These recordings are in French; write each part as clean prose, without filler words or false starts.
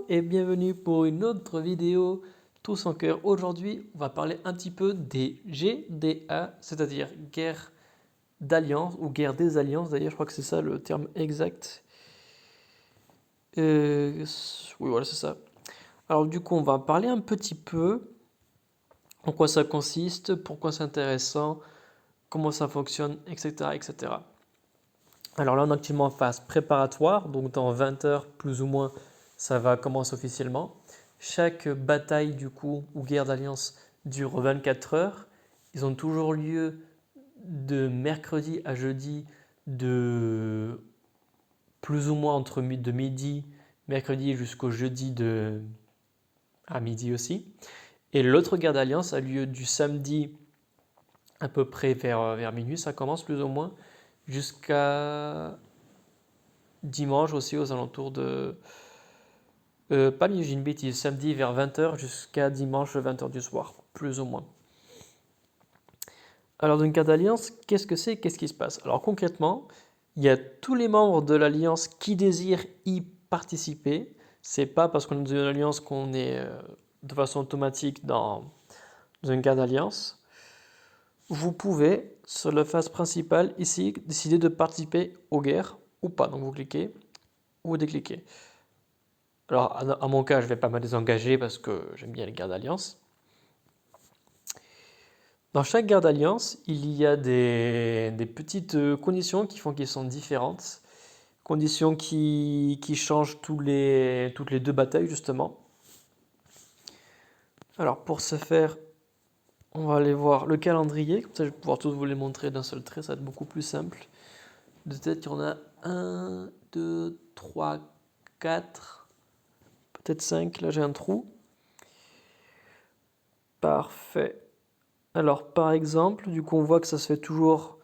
Hello et bienvenue pour une autre vidéo tous en cœur. Aujourd'hui, on va parler un petit peu des GDA, c'est-à-dire guerre d'alliance ou guerre des alliances. D'ailleurs, je crois que c'est ça le terme exact. Oui, voilà, c'est ça. Alors du coup, on va parler un petit peu en quoi ça consiste, pourquoi c'est intéressant, comment ça fonctionne, etc., etc. Alors là, on est actuellement en phase préparatoire, donc dans 20 heures plus ou moins, ça va commencer officiellement. Chaque bataille du coup ou guerre d'alliance dure 24 heures. Ils ont toujours lieu de mercredi à jeudi de plus ou moins de midi mercredi jusqu'au jeudi à midi aussi. Et l'autre guerre d'alliance a lieu du samedi à peu près vers minuit, ça commence plus ou moins, jusqu'à dimanche aussi aux alentours de... pas j'ai une bêtise, samedi vers 20 heures jusqu'à dimanche 20 heures du soir, plus ou moins. Alors dans une carte d'alliance, qu'est-ce que c'est? Qu'est-ce qui se passe? Alors concrètement, il y a tous les membres de l'alliance qui désirent y participer. C'est pas parce qu'on est dans une alliance qu'on est de façon automatique dans une carte d'alliance. Vous pouvez, sur la phase principale ici, décider de participer aux guerres ou pas. Donc vous cliquez ou vous décliquez. Alors, à mon cas, je ne vais pas me désengager parce que j'aime bien les guerres d'alliance. Dans chaque guerre d'alliance, il y a des petites conditions qui font qu'ils sont différentes. Conditions qui changent toutes les deux batailles, justement. Alors, pour ce faire, on va aller voir le calendrier. Comme ça, je vais pouvoir tous vous les montrer d'un seul trait. Ça va être beaucoup plus simple. De tête, il y en a 1, 2, 3, 4, peut-être 5. Là, j'ai un trou. Parfait. Alors, par exemple, du coup, on voit que ça se fait toujours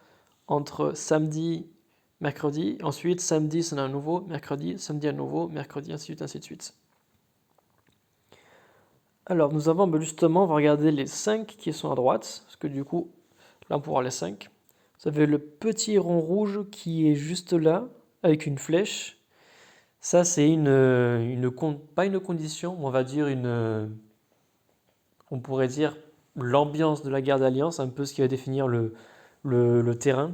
entre samedi, mercredi. Ensuite, samedi, c'est un nouveau, mercredi, samedi à nouveau, mercredi, ainsi de suite, ainsi de suite. Alors, nous avons justement, on va regarder les 5 qui sont à droite, parce que du coup, là, on pourra les 5. Vous avez le petit rond rouge qui est juste là, avec une flèche. Ça, c'est pas une condition, mais on va dire on pourrait dire l'ambiance de la guerre d'alliance, un peu ce qui va définir le terrain,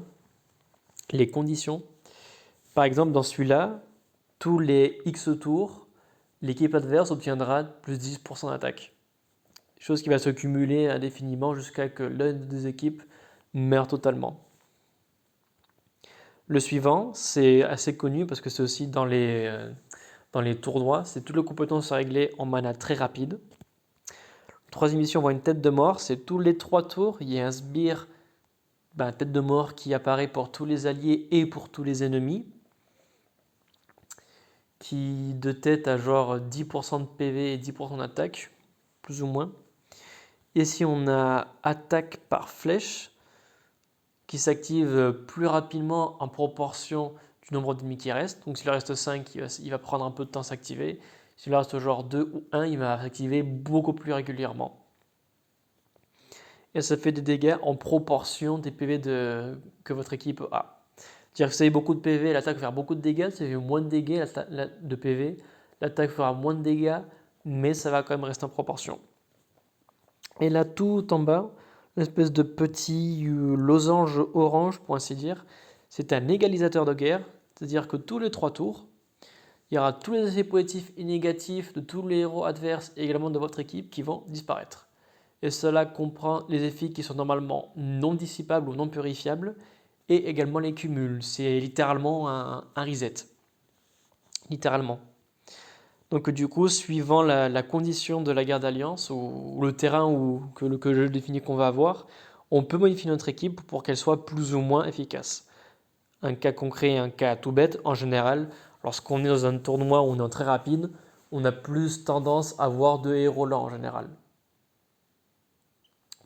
les conditions. Par exemple, dans celui-là, tous les X tours, l'équipe adverse obtiendra plus 10% d'attaque. Chose qui va se cumuler indéfiniment jusqu'à que l'une des équipes meure totalement. Le suivant, c'est assez connu parce que c'est aussi dans les tournois, c'est toutes les compétences à régler en mana très rapide. Troisième mission, on voit une tête de mort, c'est tous les 3 tours, il y a un sbire, tête de mort qui apparaît pour tous les alliés et pour tous les ennemis, qui de tête a genre 10% de PV et 10% d'attaque, plus ou moins. Ici, on a attaque par flèche, qui s'active plus rapidement en proportion du nombre d'ennemis qui reste. Donc s'il reste 5, il va prendre un peu de temps à s'activer. S'il reste genre 2 ou 1, il va s'activer beaucoup plus régulièrement. Et ça fait des dégâts en proportion des PV que votre équipe a. C'est-à-dire que si vous avez beaucoup de PV, l'attaque va faire beaucoup de dégâts. Si vous avez moins de dégâts de PV, l'attaque fera moins de dégâts, mais ça va quand même rester en proportion. Et là, tout en bas, une espèce de petit losange orange, pour ainsi dire, c'est un égalisateur de guerre. C'est-à-dire que tous les 3 tours, il y aura tous les effets positifs et négatifs de tous les héros adverses et également de votre équipe qui vont disparaître. Et cela comprend les effets qui sont normalement non dissipables ou non purifiables et également les cumuls. C'est littéralement un reset. Littéralement. Donc du coup, suivant la condition de la guerre d'alliance ou le terrain que je définis qu'on va avoir, on peut modifier notre équipe pour qu'elle soit plus ou moins efficace. Un cas concret, un cas tout bête, en général, lorsqu'on est dans un tournoi où on est très rapide, on a plus tendance à avoir 2 héros là en général.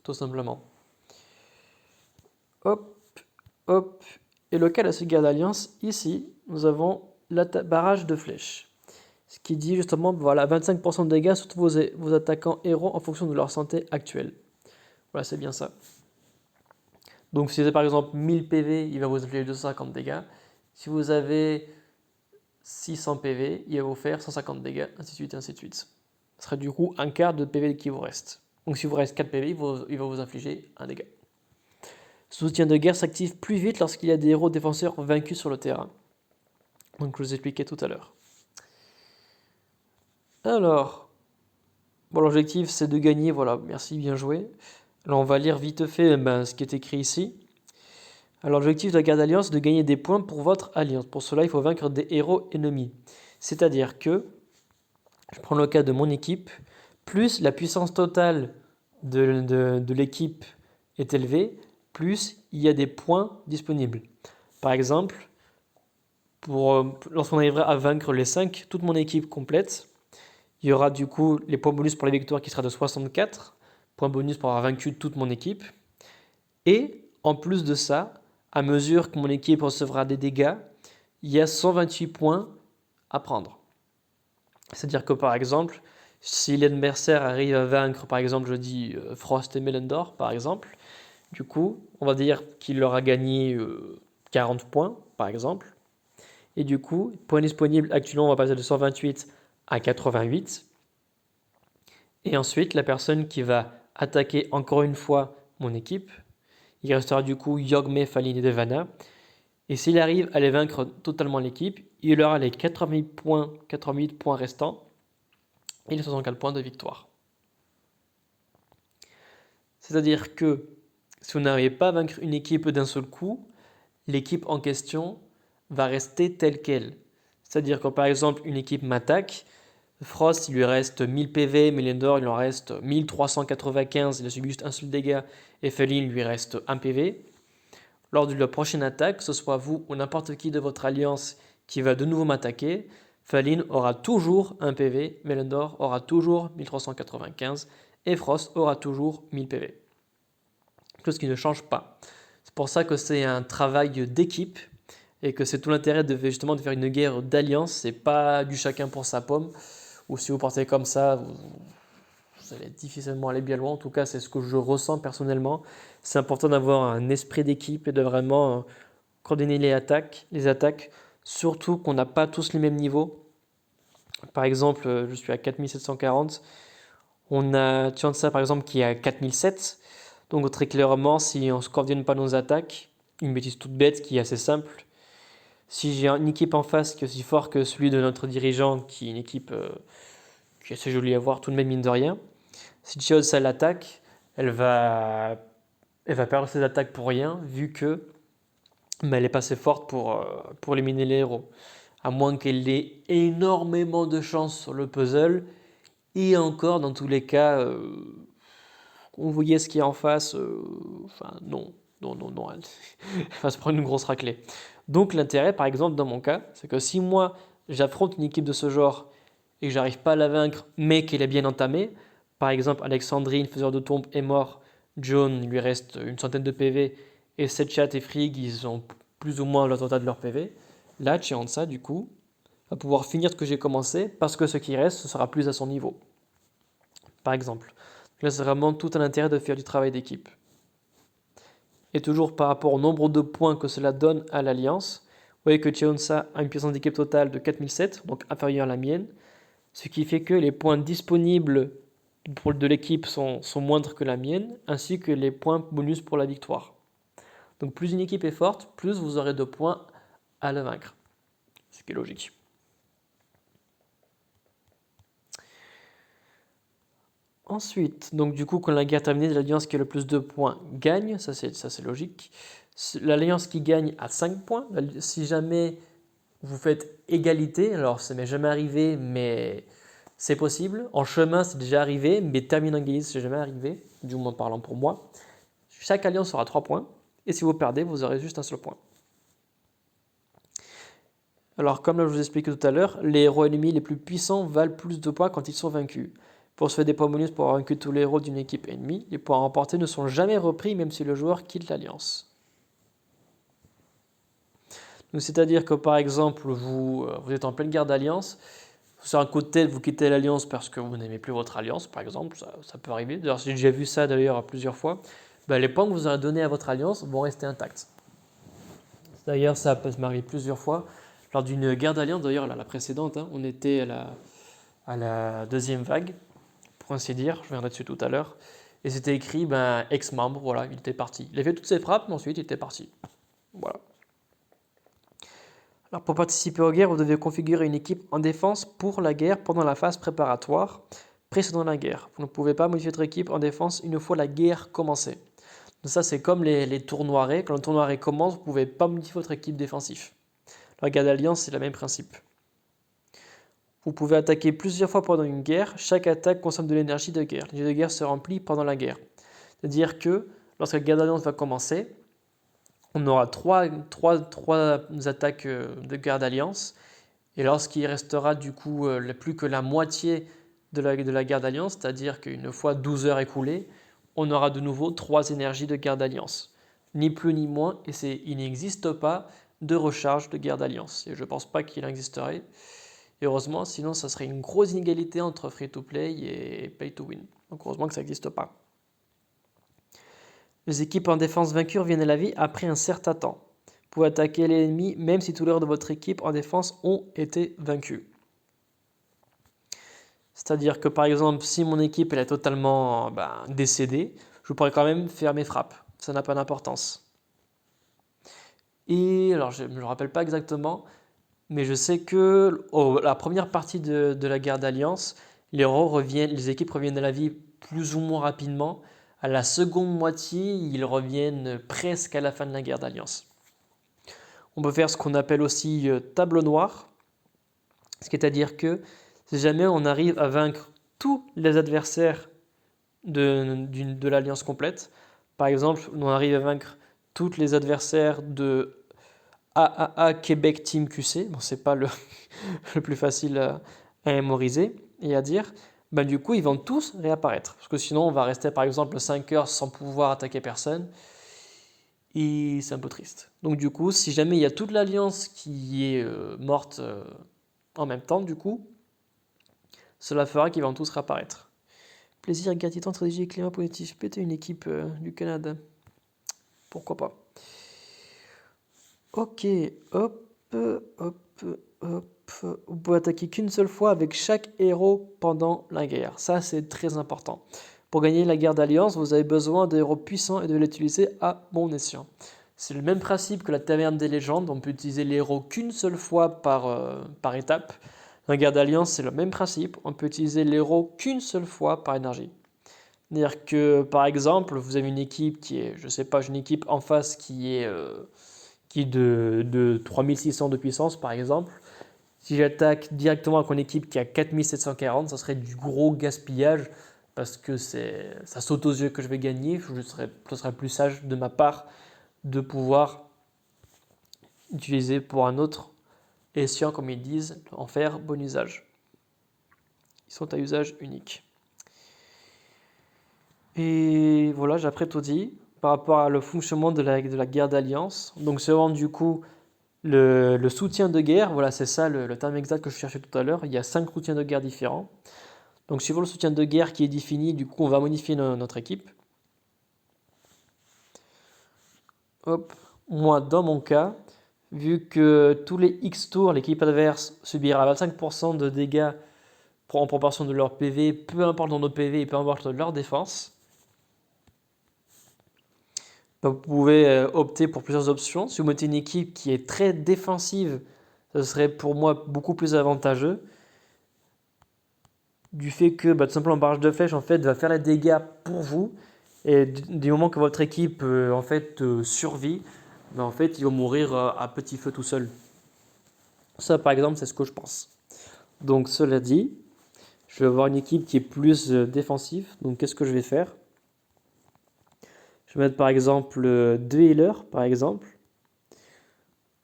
Tout simplement. Hop, hop. Et le cas de cette guerre d'alliance, ici, nous avons le barrage de flèches. Ce qui dit justement, voilà, 25% de dégâts sur tous vos attaquants héros en fonction de leur santé actuelle. Voilà, c'est bien ça. Donc si vous avez par exemple 1000 PV, il va vous infliger 250 dégâts. Si vous avez 600 PV, il va vous faire 150 dégâts, ainsi de suite, ainsi de suite. Ce serait du coup un quart de PV qui vous reste. Donc si vous reste 4 PV, il va vous infliger un dégât. Soutien de guerre s'active plus vite lorsqu'il y a des héros défenseurs vaincus sur le terrain. Donc je vous expliquais tout à l'heure. Alors, bon, l'objectif c'est de gagner, voilà, merci, bien joué. Alors on va lire vite fait ce qui est écrit ici. Alors l'objectif de la guerre d'alliance est de gagner des points pour votre alliance. Pour cela, il faut vaincre des héros ennemis. C'est-à-dire que, je prends le cas de mon équipe, plus la puissance totale de l'équipe est élevée, plus il y a des points disponibles. Par exemple, lorsqu'on arrivera à vaincre les 5, toute mon équipe complète, il y aura du coup les points bonus pour la victoire qui sera de 64, points bonus pour avoir vaincu toute mon équipe. Et en plus de ça, à mesure que mon équipe recevra des dégâts, il y a 128 points à prendre. C'est-à-dire que par exemple, si l'adversaire arrive à vaincre, par exemple, je dis Frost et Melendor, par exemple, du coup, on va dire qu'il aura gagné 40 points, par exemple. Et du coup, points disponibles, actuellement, on va passer de 128 à 88. Et ensuite, la personne qui va attaquer encore une fois mon équipe, il restera du coup Yogme, Falin et Devana. Et s'il arrive à les vaincre totalement l'équipe, il aura les 88 points restants et les 64 points de victoire. C'est-à-dire que si vous n'arrivez pas à vaincre une équipe d'un seul coup, l'équipe en question va rester telle qu'elle. C'est-à-dire que par exemple, une équipe m'attaque, Frost, il lui reste 1000 PV, Melendor, il en reste 1395, il a subi juste un seul dégât, et Felin, il lui reste 1 PV. Lors de la prochaine attaque, que ce soit vous ou n'importe qui de votre alliance qui va de nouveau m'attaquer, Falin aura toujours 1 PV, Melendor aura toujours 1395 et Frost aura toujours 1000 PV. Chose qui ne change pas. C'est pour ça que c'est un travail d'équipe et que c'est tout l'intérêt justement de faire une guerre d'alliance. C'est pas du chacun pour sa pomme. Ou si vous partez comme ça, vous allez difficilement aller bien loin. En tout cas, c'est ce que je ressens personnellement. C'est important d'avoir un esprit d'équipe et de vraiment coordonner les attaques, surtout qu'on n'a pas tous les mêmes niveaux. Par exemple, je suis à 4740. On a Tianza par exemple qui est à 4007. Donc très clairement, si on ne se coordonne pas nos attaques, une bêtise toute bête qui est assez simple. Si j'ai une équipe en face qui est aussi fort que celui de notre dirigeant, qui est une équipe qui est assez jolie à voir, tout de même mine de rien, si Tianza l'attaque, elle va perdre ses attaques pour rien, vu que elle est pas assez forte pour éliminer les héros. À moins qu'elle ait énormément de chance sur le puzzle. Et encore, dans tous les cas, on voyait ce qu'il y a en face. Enfin, non. Elle va se prendre une grosse raclée. Donc l'intérêt, par exemple, dans mon cas, c'est que si moi, j'affronte une équipe de ce genre et que j'arrive pas à la vaincre, mais qu'elle est bien entamée, par exemple, Alexandrine, faiseur de tombe, est mort, John, il lui reste une centaine de PV, et Setchat et Frigg, ils ont plus ou moins le total de leur PV. Là, Chianza, du coup, va pouvoir finir ce que j'ai commencé, parce que ce qui reste, ce sera plus à son niveau. Par exemple. Là, c'est vraiment tout un intérêt de faire du travail d'équipe. Et toujours par rapport au nombre de points que cela donne à l'Alliance, vous voyez que Chianza a une puissance d'équipe totale de 4007, donc inférieure à la mienne, ce qui fait que les points disponibles de l'équipe sont moindres que la mienne, ainsi que les points bonus pour la victoire. Donc plus une équipe est forte, plus vous aurez de points à la vaincre. Ce qui est logique. Ensuite, donc du coup, quand la guerre est terminée, l'alliance qui a le plus de points gagne, ça c'est logique. L'alliance qui gagne a 5 points. Si jamais vous faites égalité, alors ça m'est jamais arrivé, mais c'est possible. En chemin, c'est déjà arrivé, mais terminer en égalité, c'est jamais arrivé, du moins parlant pour moi. Chaque alliance aura 3 points, et si vous perdez, vous aurez juste un seul point. Alors, comme je vous expliquais tout à l'heure, les héros ennemis les plus puissants valent plus de points quand ils sont vaincus. Pour se faire des points bonus pour avoir vaincu tous les héros d'une équipe ennemie, les points remportés ne sont jamais repris même si le joueur quitte l'alliance. C'est-à-dire que par exemple, vous êtes en pleine guerre d'alliance, sur un coup de tête, vous quittez l'alliance parce que vous n'aimez plus votre alliance, par exemple, ça peut arriver. D'ailleurs, j'ai déjà vu ça d'ailleurs plusieurs fois. Les points que vous aurez donnés à votre alliance vont rester intacts. D'ailleurs, ça peut se m'arriver plusieurs fois. Lors d'une guerre d'alliance, d'ailleurs, la précédente, hein, on était à la deuxième vague, pour ainsi dire, je reviendrai dessus tout à l'heure. Et c'était écrit, ex-membre, voilà, il était parti. Il a fait toutes ses frappes, mais ensuite il était parti. Voilà. Alors pour participer aux guerres, vous devez configurer une équipe en défense pour la guerre pendant la phase préparatoire précédant la guerre. Vous ne pouvez pas modifier votre équipe en défense une fois la guerre commencée. Donc ça c'est comme les tournois arrêts. Quand le tournoi arrêt commence, vous ne pouvez pas modifier votre équipe défensive. La guerre d'alliance, c'est le même principe. Vous pouvez attaquer plusieurs fois pendant une guerre. Chaque attaque consomme de l'énergie de guerre. L'énergie de guerre se remplit pendant la guerre. C'est-à-dire que lorsque la guerre d'alliance va commencer, on aura trois attaques de guerre d'alliance. Et lorsqu'il restera du coup plus que la moitié de la guerre d'alliance, c'est-à-dire qu'une fois 12 heures écoulées, on aura de nouveau 3 énergies de guerre d'alliance. Ni plus ni moins, et il n'existe pas de recharge de guerre d'alliance. Et je ne pense pas qu'il en existerait. Et heureusement, sinon ça serait une grosse inégalité entre free-to-play et pay-to-win. Donc heureusement que ça n'existe pas. Les équipes en défense vaincues reviennent à la vie après un certain temps. Vous pouvez attaquer l'ennemi même si tous les joueurs de votre équipe en défense ont été vaincus. C'est-à-dire que par exemple, si mon équipe elle est totalement décédée, je pourrais quand même faire mes frappes. Ça n'a pas d'importance. Et alors, je ne me rappelle pas exactement, mais je sais que la première partie de la guerre d'alliance, les équipes reviennent à la vie plus ou moins rapidement. À la seconde moitié, ils reviennent presque à la fin de la guerre d'alliance. On peut faire ce qu'on appelle aussi tableau noir, c'est-à-dire que si jamais on arrive à vaincre tous les adversaires de l'alliance complète, par exemple, on arrive à vaincre tous les adversaires de AAA Québec Team QC, bon, c'est pas le plus facile à mémoriser et à dire, du coup, ils vont tous réapparaître. Parce que sinon, on va rester par exemple 5 heures sans pouvoir attaquer personne. Et c'est un peu triste. Donc du coup, si jamais il y a toute l'alliance qui est morte en même temps, du coup, cela fera qu'ils vont tous réapparaître. Plaisir, gratifiant, stratégie, climat positif. Péter une équipe du Canada. Pourquoi pas. Ok, hop, hop, hop. Vous pouvez attaquer qu'une seule fois avec chaque héros pendant la guerre. Ça, c'est très important. Pour gagner la guerre d'alliance, vous avez besoin d'héros puissants et de l'utiliser à bon escient. C'est le même principe que la taverne des légendes. On peut utiliser les héros qu'une seule fois par étape. Dans la guerre d'alliance, c'est le même principe. On peut utiliser les héros qu'une seule fois par énergie. C'est-à-dire que, par exemple, vous avez une équipe qui est, je sais pas, une équipe en face qui est de 3600 de puissance, par exemple. Si j'attaque directement avec une équipe qui a 4740, ça serait du gros gaspillage parce que ça saute aux yeux que je vais gagner. Ce serait plus sage de ma part de pouvoir utiliser pour un autre escient, comme ils disent, en faire bon usage. Ils sont à usage unique. Et voilà, j'ai après tout dit par rapport à le fonctionnement de la guerre d'alliance. Donc c'est vraiment du coup le soutien de guerre, voilà, c'est ça le terme exact que je cherchais tout à l'heure. Il y a 5 soutiens de guerre différents. Donc suivant le soutien de guerre qui est défini, du coup on va modifier notre équipe. Hop, moi dans mon cas, vu que tous les X tours, l'équipe adverse subira 25% de dégâts en proportion de leur PV, peu importe dans nos PV et peu importe leur défense. Donc, vous pouvez opter pour plusieurs options. Si vous mettez une équipe qui est très défensive, ce serait pour moi beaucoup plus avantageux. Du fait que tout simplement barrage de flèche en fait va faire les dégâts pour vous et du moment que votre équipe survit, en fait ils vont mourir à petit feu tout seul. Ça par exemple c'est ce que je pense. Donc cela dit, je vais avoir une équipe qui est plus défensive. Donc qu'est-ce que je vais faire? Je vais mettre par exemple 2 healers par exemple.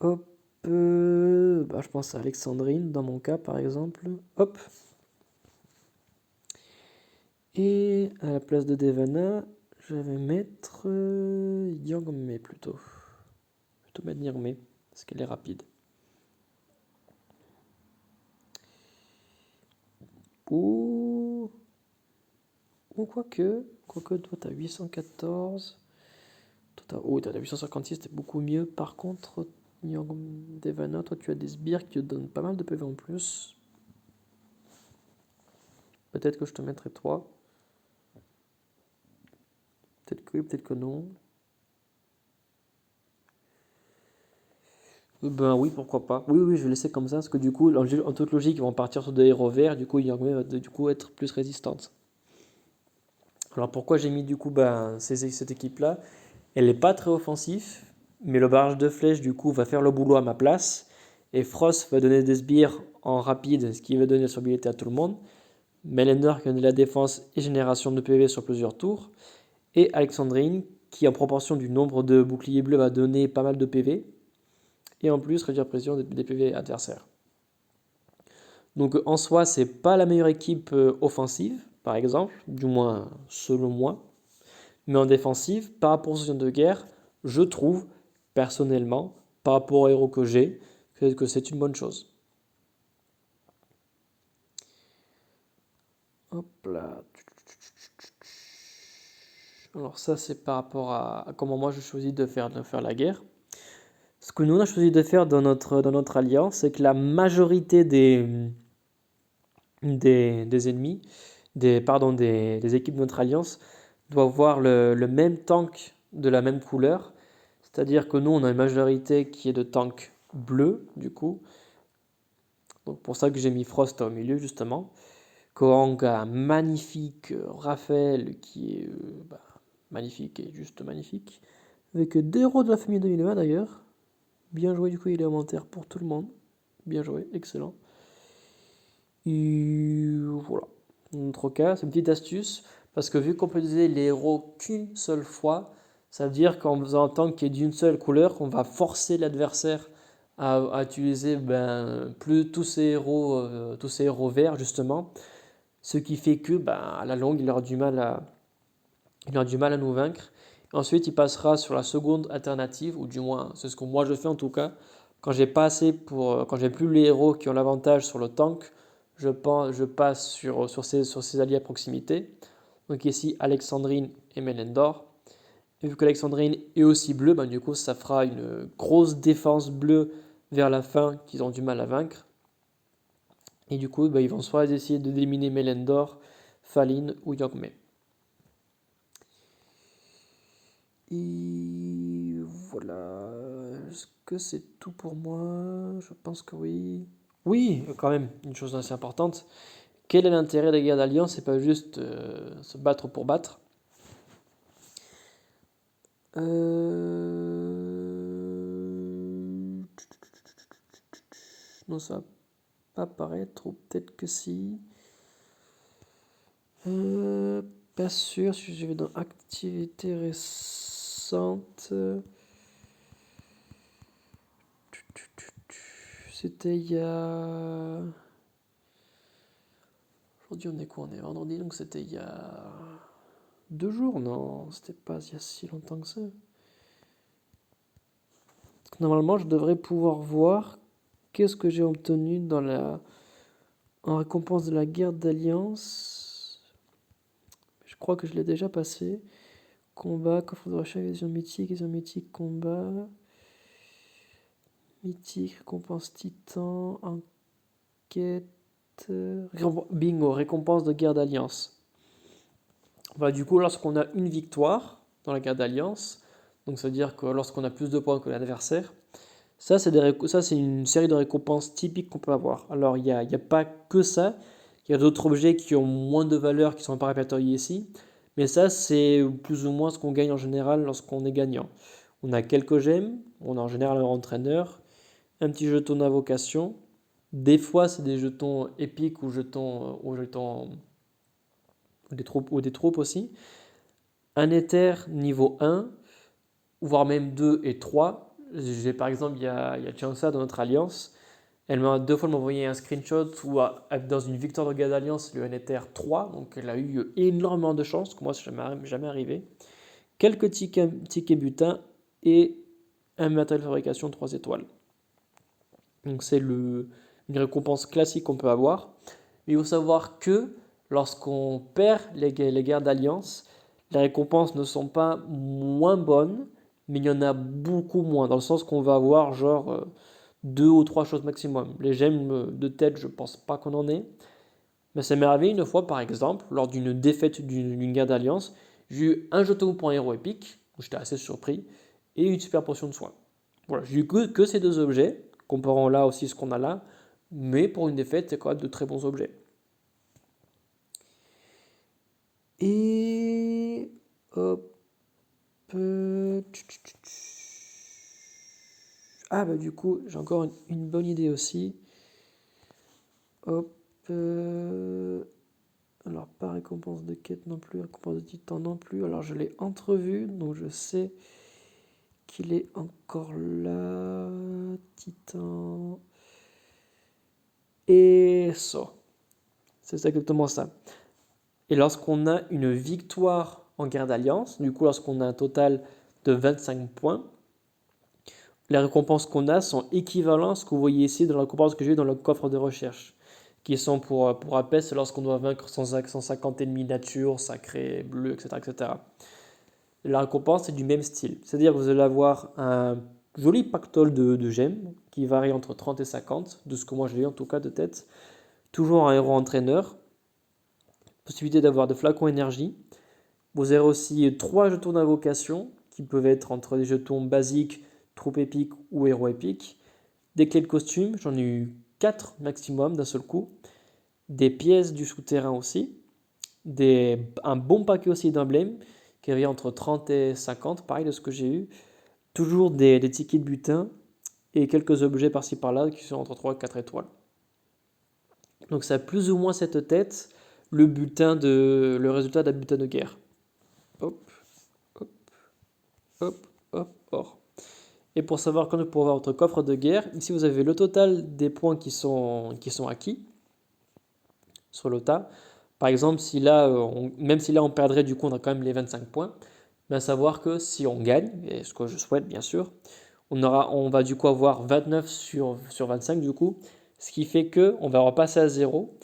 Hop, je pense à Alexandrine dans mon cas par exemple. Hop. Et à la place de Devana, je vais mettre Yangmei plutôt. Plutôt mettre Yangmei, parce qu'elle est rapide. Ou quoique, toi t'as 814. Toi t'as 856, c'était beaucoup mieux. Par contre, Devana, toi tu as des sbires qui te donnent pas mal de PV en plus. Peut-être que je te mettrai 3. Peut-être que oui, peut-être que non. Ben oui, pourquoi pas. Oui, oui, je vais laisser comme ça, parce que du coup, en toute logique, ils vont partir sur des héros verts, du coup, Yangmei va du coup être plus résistante. Alors pourquoi j'ai mis du coup cette équipe-là? Elle n'est pas très offensive, mais le barrage de flèches du coup va faire le boulot à ma place. Et Frost va donner des sbires en rapide, ce qui va donner la survivabilité à tout le monde. Melender qui donne de la défense et génération de PV sur plusieurs tours. Et Alexandrine qui en proportion du nombre de boucliers bleus va donner pas mal de PV. Et en plus réduire la pression des PV adversaires. Donc en soi, c'est pas la meilleure équipe offensive, par exemple, du moins selon moi. Mais en défensive, par rapport aux zones de guerre, je trouve, personnellement, par rapport aux héros que j'ai, que c'est une bonne chose. Hop là. Alors ça, c'est par rapport à comment moi je choisis de faire la guerre. Ce que nous on a choisi de faire dans notre alliance, c'est que la majorité des ennemis, des équipes de notre alliance, doivent avoir le même tank de la même couleur. C'est-à-dire que nous, on a une majorité qui est de tank bleu, du coup. Donc pour ça que j'ai mis Frost au milieu, justement. Kohang a magnifique Raphaël, qui est magnifique et juste magnifique. Avec des héros de la famille 2020 d'ailleurs. Bien joué, du coup, il est augmentaire pour tout le monde. Bien joué, excellent. Et voilà. Dans notre cas, c'est une petite astuce, parce que vu qu'on peut utiliser les héros qu'une seule fois, ça veut dire qu'en faisant un tank qui est d'une seule couleur, on va forcer l'adversaire à utiliser plus tous ces héros verts justement, ce qui fait que à la longue, il aura du mal à nous vaincre. Ensuite, il passera sur la seconde alternative, ou du moins, c'est ce que moi je fais en tout cas. Quand quand j'ai plus les héros qui ont l'avantage sur le tank, je passe sur ces alliés à proximité. Donc ici, Alexandrine et Melendor. Et vu qu'Alexandrine est aussi bleue, du coup, ça fera une grosse défense bleue vers la fin qu'ils ont du mal à vaincre. Et du coup, ils vont soit essayer d'éliminer Melendor, Faline ou Yogme. Et voilà. Est-ce que c'est tout pour moi? Je pense que oui. Oui, quand même, une chose assez importante. Quel est l'intérêt des guerres d'alliance? C'est pas juste se battre pour battre. Non, ça va pas paraître, ou peut-être que si. Pas sûr, si je vais dans activité récente. C'était il y a. Aujourd'hui, on est quoi? On est vendredi, donc c'était il y a 2 jours, non? C'était pas il y a si longtemps que ça. Normalement, je devrais pouvoir voir qu'est-ce que j'ai obtenu en récompense de la guerre d'alliance. Je crois que je l'ai déjà passé. Combat, coffre de recherche, vision mythique, combat. Mythique, récompense titan, enquête. Bingo, récompense de guerre d'alliance. Du coup, lorsqu'on a une victoire dans la guerre d'alliance, donc ça veut dire que lorsqu'on a plus de points que l'adversaire, ça c'est une série de récompenses typiques qu'on peut avoir. Alors il n'y a pas que ça, il y a d'autres objets qui ont moins de valeur qui sont pas répertoriés ici, mais ça c'est plus ou moins ce qu'on gagne en général lorsqu'on est gagnant. On a quelques gemmes, on a en général un entraîneur, un petit jeton d'invocation. Des fois, c'est des jetons épiques ou des troupes aussi. Un éther niveau 1, voire même 2 et 3. Par exemple, il y a Chansa dans notre alliance. Elle m'a 2 fois envoyé un screenshot où, dans une victoire de guerre d'alliance, elle a eu un éther 3. Donc, elle a eu énormément de chance, que moi, ça n'est jamais arrivé. Quelques tickets butins et un matériel de fabrication 3 étoiles. Donc c'est une récompense classique qu'on peut avoir. Mais il faut savoir que lorsqu'on perd les guerres d'alliance, les récompenses ne sont pas moins bonnes, mais il y en a beaucoup moins, dans le sens qu'on va avoir genre 2 ou 3 choses maximum. Les gemmes de tête, je pense pas qu'on en ait. Mais ça m'est arrivé une fois, par exemple, lors d'une défaite d'une guerre d'alliance, j'ai eu un jeton pour un héros épique, où j'étais assez surpris, et une super potion de soin. Voilà, j'ai eu que ces 2 objets, comparant là aussi ce qu'on a là, mais pour une défaite, c'est quand même de très bons objets. Et hop. Ah bah du coup, j'ai encore une bonne idée aussi. Hop. Alors pas récompense de quête non plus, récompense de titan non plus. Alors je l'ai entrevu, donc je sais qu'il est encore là. Titan. Et ça. C'est exactement ça. Et lorsqu'on a une victoire en guerre d'alliance, du coup lorsqu'on a un total de 25 points, les récompenses qu'on a sont équivalentes à ce que vous voyez ici dans la récompense que j'ai eu dans le coffre de recherche, qui sont pour rappel, c'est lorsqu'on doit vaincre 150 ennemis nature, sacrés, bleus, etc., etc. La récompense est du même style, c'est-à-dire que vous allez avoir un joli pactole de gemmes qui varie entre 30 et 50, de ce que moi j'ai eu en tout cas de tête. Toujours un héros entraîneur, possibilité d'avoir des flacons énergie. Vous avez aussi 3 jetons d'invocation qui peuvent être entre des jetons basiques, troupe épique ou héros épique. Des clés de costume, j'en ai eu 4 maximum d'un seul coup. Des pièces du souterrain aussi. Un bon paquet aussi d'emblèmes qui varie entre 30 et 50, pareil de ce que j'ai eu. Toujours des tickets de butin et quelques objets par-ci par-là qui sont entre 3 et 4 étoiles. Donc ça a plus ou moins cette tête, le résultat d'un butin de guerre. Hop, hop, hop, hop, or. Et pour savoir quand vous pourrez avoir votre coffre de guerre, ici vous avez le total des points qui sont acquis sur le tas. Par exemple, si là, même si là on perdrait, du coup on a quand même les 25 points, mais à savoir que si on gagne, et ce que je souhaite bien sûr, on va du coup avoir 29 sur 25 du coup, ce qui fait qu'on va repasser à 0,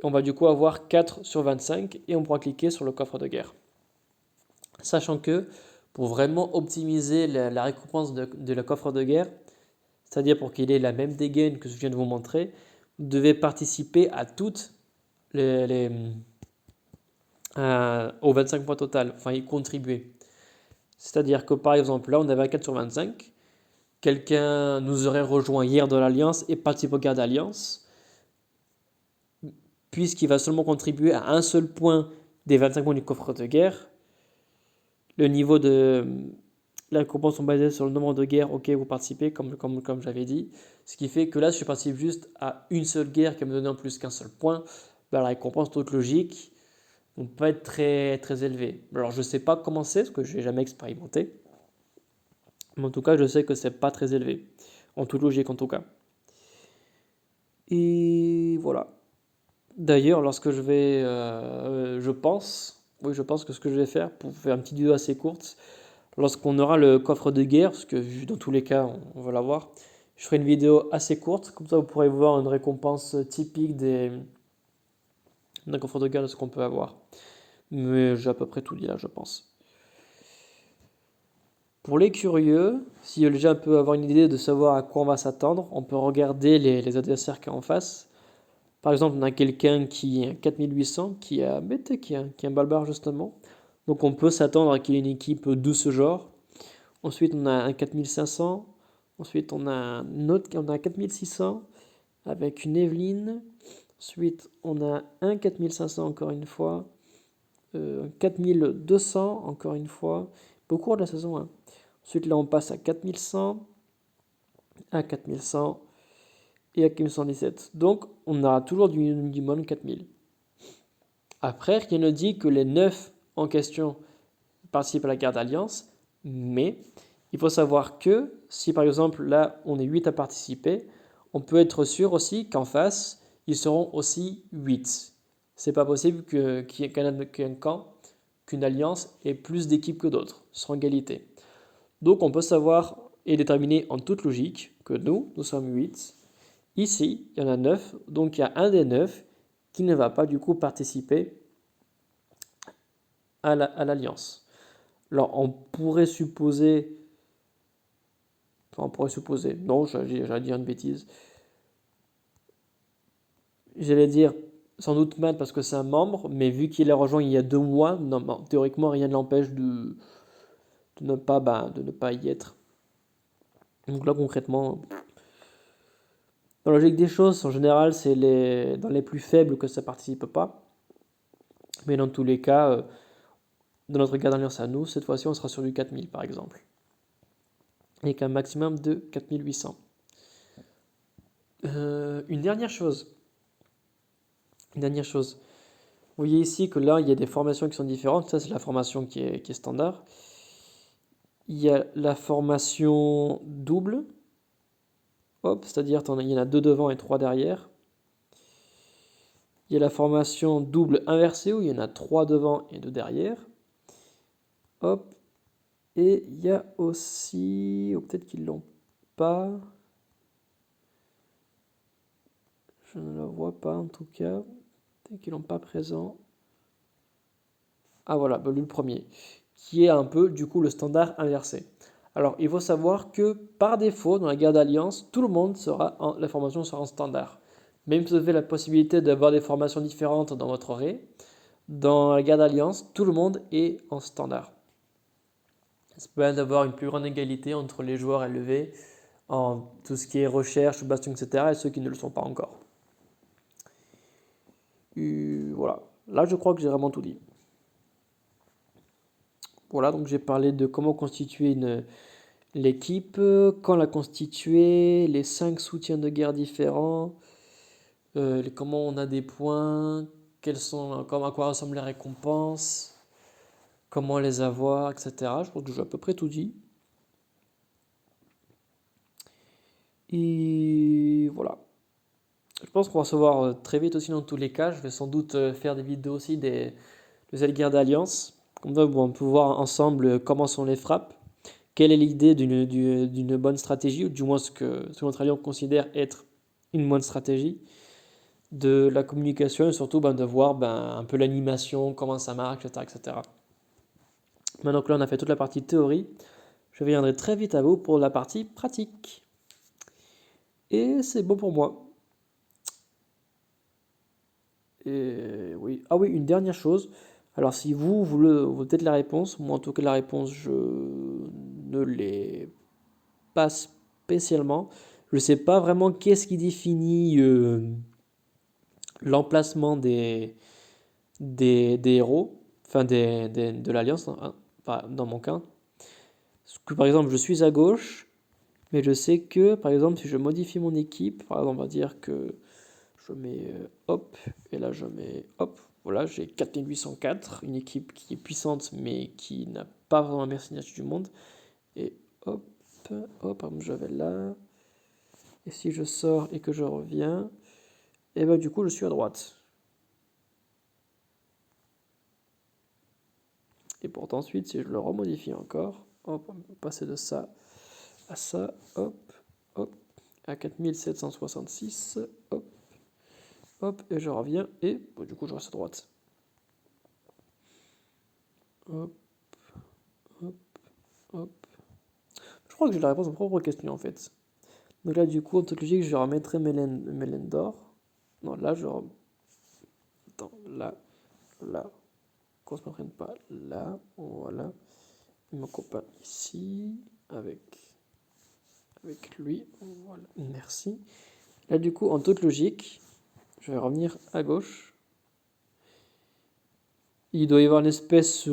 on va du coup avoir 4 sur 25 et on pourra cliquer sur le coffre de guerre. Sachant que pour vraiment optimiser la récompense de la coffre de guerre, c'est-à-dire pour qu'il ait la même dégaine que je viens de vous montrer, vous devez participer à toutes aux 25 points total, enfin y contribuer. C'est-à-dire que par exemple là on avait 4 sur 25, quelqu'un nous aurait rejoint hier dans l'Alliance et participe aux guerres d'Alliance, puisqu'il va seulement contribuer à un seul point des 25 points du coffre de guerre. Le niveau de la récompense sont basées sur le nombre de guerres auxquelles vous participez, comme j'avais dit. Ce qui fait que là, si je participe juste à une seule guerre qui va me donner en plus qu'un seul point, bah, la récompense, toute logique, ne va pas être très, très élevée. Alors, je ne sais pas comment c'est, parce que je n'ai jamais expérimenté. Mais en tout cas, je sais que c'est pas très élevé. En toute logique, en tout cas. Et voilà. D'ailleurs, lorsque je pense que ce que je vais faire, pour faire une petite vidéo assez courte, lorsqu'on aura le coffre de guerre, parce que dans tous les cas, on va l'avoir, je ferai une vidéo assez courte, comme ça vous pourrez voir une récompense typique d'un coffre de guerre de ce qu'on peut avoir. Mais j'ai à peu près tout dit là, je pense. Pour les curieux, si déjà un peu avoir une idée de savoir à quoi on va s'attendre, on peut regarder les adversaires qui sont en face. Par exemple, on a quelqu'un qui est 4800, qui a un barbare justement. Donc on peut s'attendre à qu'il ait une équipe de ce genre. Ensuite, on a un 4500. Ensuite, on a un autre, on a un 4600 avec une Evelyne. Ensuite, on a un 4500 encore une fois. 4200 encore une fois. Beaucoup de la saison 1. Ensuite, là, on passe à 4100, à 4100 et à 4117. Donc, on aura toujours du minimum 4000. Après, rien ne dit que les 9 en question participent à la guerre d'alliance, mais il faut savoir que si par exemple là on est 8 à participer, on peut être sûr aussi qu'en face ils seront aussi 8. C'est pas possible qu'un camp, qu'une alliance ait plus d'équipes que d'autres, sans égalité. Donc on peut savoir et déterminer en toute logique que nous sommes 8. Ici, il y en a 9, donc il y a un des 9 qui ne va pas du coup participer à l'alliance. Alors on pourrait supposer On pourrait supposer. Non, j'allais dire une bêtise. J'allais dire sans doute Matt parce que c'est un membre, mais vu qu'il a rejoint il y a 2 mois, théoriquement rien ne l'empêche de ne pas y être. Donc là concrètement, dans la logique des choses, en général, c'est dans les plus faibles que ça participe pas. Mais dans tous les cas, dans notre cas d'alliance à nous, cette fois-ci on sera sur du 4000 par exemple. Avec un maximum de 4800. Une dernière chose. Vous voyez ici que là, il y a des formations qui sont différentes. Ça, c'est la formation qui est standard. Il y a la formation double. Hop, c'est-à-dire il y en a 2 devant et 3 derrière. Il y a la formation double inversée où il y en a 3 devant et 2 derrière. Hop. Et il y a aussi, ou peut-être qu'ils l'ont pas. Je ne la vois pas en tout cas. Peut-être qu'ils l'ont pas présent. Ah voilà, lui le premier, qui est un peu du coup le standard inversé. Alors il faut savoir que par défaut dans la guerre d'alliance, tout le monde la formation sera en standard. Même si vous avez la possibilité d'avoir des formations différentes dans votre array, dans la guerre d'alliance, tout le monde est en standard. Ça permet d'avoir une plus grande égalité entre les joueurs élevés en tout ce qui est recherche, bastion, etc. et ceux qui ne le sont pas encore. Voilà, là je crois que j'ai vraiment tout dit. Voilà, donc j'ai parlé de comment constituer l'équipe, quand la constituer, les 5 soutiens de guerre différents, comment on a des points, à quoi ressemblent les récompenses, comment les avoir, etc. Je pense que j'ai à peu près tout dit. Et voilà. Je pense qu'on va se voir très vite aussi dans tous les cas. Je vais sans doute faire des vidéos aussi des guerres d'alliance. Comme ça, on peut voir ensemble comment sont les frappes. Quelle est l'idée d'une bonne stratégie, ou du moins ce que notre alliance considère être une bonne stratégie, de la communication et surtout de voir un peu l'animation, comment ça marche, etc., etc. Maintenant que là on a fait toute la partie théorie, je viendrai très vite à vous pour la partie pratique. Et c'est bon pour moi. Et oui. Ah oui, une dernière chose. Alors si vous peut-être la réponse, moi en tout cas la réponse je ne l'ai pas spécialement. Je ne sais pas vraiment qu'est-ce qui définit l'emplacement des héros, enfin de l'Alliance, hein, dans mon cas. Parce que, par exemple, je suis à gauche, mais je sais que, par exemple, si je modifie mon équipe, par exemple, on va dire que je mets hop, et là je mets hop, voilà, j'ai 4804, une équipe qui est puissante, mais qui n'a pas vraiment un mercenaire du monde. Et hop, hop, je vais là. Et si je sors et que je reviens, et ben du coup je suis à droite. Et pourtant ensuite, si je le remodifie encore, hop, on peut passer de ça à ça, hop, hop, à 4766, hop, hop, et je reviens, et du coup je reste à droite. Hop, hop, hop. Je crois que j'ai la réponse à ma propre question en fait. Donc là, du coup, en toute logique, je remettrai Melendor. Non, là, attends, là, qu'on se ne prenne pas là, voilà. Et mon copain ici, avec lui, voilà, merci. Là, du coup, en toute logique, je vais revenir à gauche. Il doit y avoir une espèce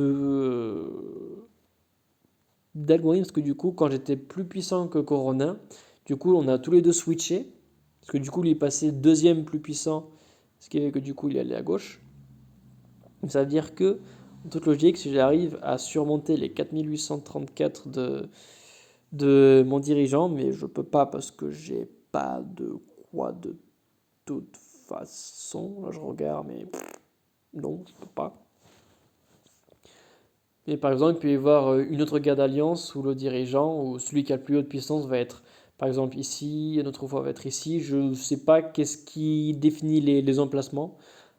d'algorithme, parce que du coup, quand j'étais plus puissant que Corona, du coup, on a tous les deux switché. Parce que du coup, il est passé deuxième plus puissant, ce qui fait que du coup, il est allé à gauche. Ça veut dire que, en toute logique, si j'arrive à surmonter les 4834 de mon dirigeant, mais je peux pas parce que j'ai pas de quoi de toute façon. Là, je regarde, mais non, je peux pas. Et par exemple, il peut y avoir une autre guerre d'alliance où le dirigeant, ou celui qui a le plus haute puissance, va être par exemple ici, une autre fois va être ici. Je ne sais pas qu'est-ce qui définit les emplacements.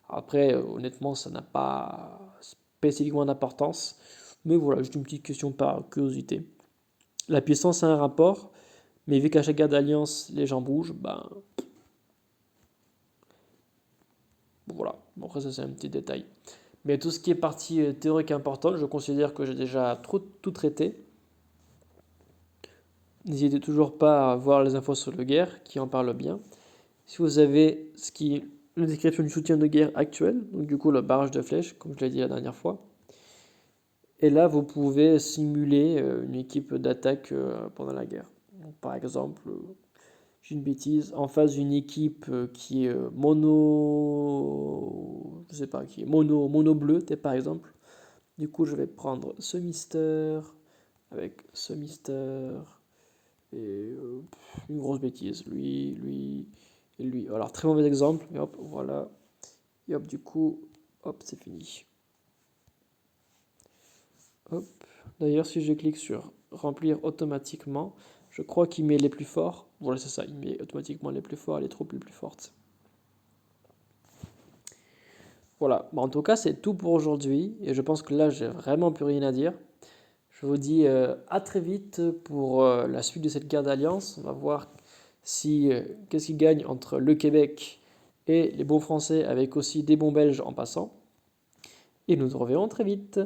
Après, honnêtement, ça n'a pas spécifiquement d'importance. Mais voilà, juste une petite question par curiosité. La puissance a un rapport, Mais vu qu'à chaque guerre d'alliance, les gens bougent, ben voilà. Bon, après, ça, c'est un petit détail. Mais tout ce qui est partie théorique importante, je considère que j'ai déjà tout traité. N'hésitez toujours pas à voir les infos sur le guerre, qui en parle bien. Si vous avez la description du soutien de guerre actuel, donc du coup le barrage de flèches, comme je l'ai dit la dernière fois. Et là, vous pouvez simuler une équipe d'attaque pendant la guerre. Donc, par exemple, j'ai une bêtise, en face d'une équipe qui est je sais pas, qui est mono bleu, par exemple. Du coup, je vais prendre ce Mister avec ce Mister et une grosse bêtise. Lui et lui. Alors, très mauvais exemple. Et hop, voilà. Et hop, du coup, hop, c'est fini. Hop. D'ailleurs, si je clique sur remplir automatiquement, je crois qu'il met les plus forts. Voilà, c'est ça, il met automatiquement les plus forts et les troupes les plus fortes. Voilà, bon, en tout cas, c'est tout pour aujourd'hui. Et je pense que là, j'ai vraiment plus rien à dire. Je vous dis à très vite pour la suite de cette guerre d'alliance. On va voir si qu'est-ce qui gagne entre le Québec et les bons Français, avec aussi des bons Belges en passant. Et nous nous reverrons très vite.